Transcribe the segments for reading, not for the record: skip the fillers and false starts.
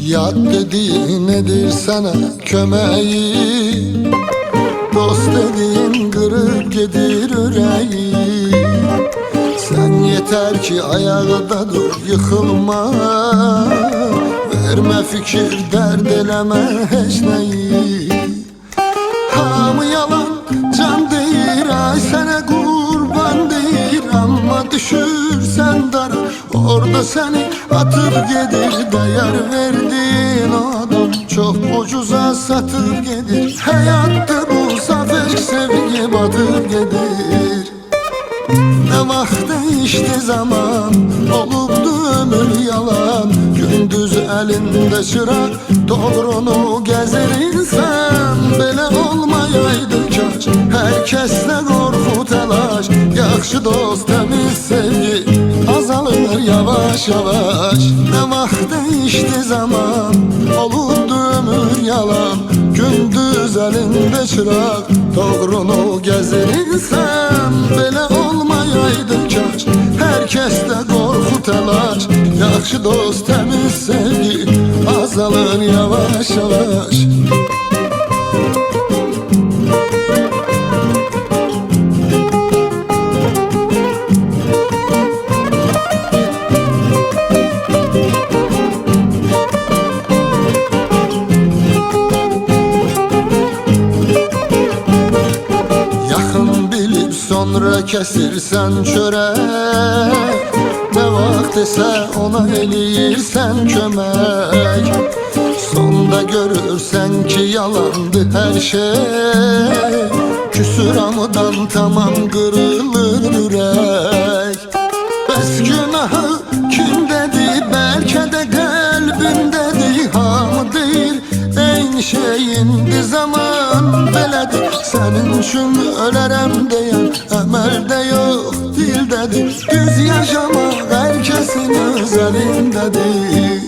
Yad dediğin nedir sana kömeği, dost dediğin kırıp gedir yüreği. Sen yeter ki ayağda dur, yıkılma, verme fikir, dert eleme hiç neyi. Hamı yalan can deyir, ay sana kurban deyir, ama düşürsen dara orada seni atıp gedir. Değer verdiğin adam çok ucuza satıp gedir. Hayatta bu sefer sevgi batıp gedir. Ne vakit değişti zaman, olubdu ömür yalan. Gündüz elinde çırak, doğrunu gezir insan. Belə olmayaydı kaç, herkesle korku telaş. Yaxşı dost, temiz sevgi azalır yavaş yavaş. Ne vakit değişti zaman, olubdu ömür yalan. Gündüz elinde çırak, doğrunu gezir insan. Belə olmayaydı kaç, herkesle korku telaş. Yaxşı dost, temiz sevgi azalır yavaş yavaş. Sonra kesirsen çörek, ne vaxt ise ona eləyirsən kömək. Sonda görürsən ki yalandı her şey, küsuramıdan tamam kırılır yürek. Bəs günahı kimdədi, bəlkə də qəlbimdədi. Hamı deyir eyni şeyindi, zaman belədir. Sənin üçün ölərəm deyən əməldə yox, dildədir. Düz yaşamaq hər kəsin özəlindədir.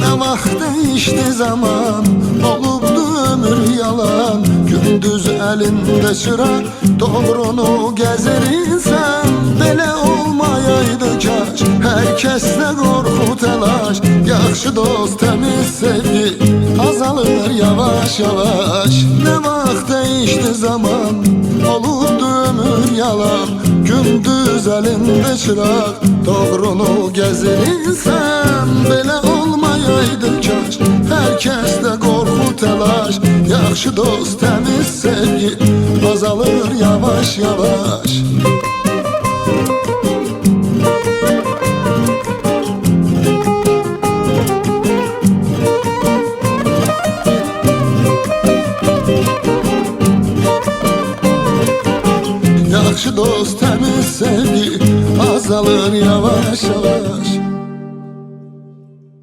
Ne vaxt değişti zaman, olubdu ömür yalan. Gündüz elinde çırak, doğrunu gezir insan. Belə olmayaydı kaç, herkesle korku telaş. Yaxşı dost, temiz sevgi azalır yavaş yavaş. Ne vaxt değişti zaman, olubdu ömür yalan. Gündüz elinde çırak, doğrunu gezir insan. Belə olmayaydı kaç, herkesle korku telaş. Yaxşı dost, temiz sevgi azalır yavaş yavaş. Yaxşı dost, temiz sevgi azalır yavaş yavaş.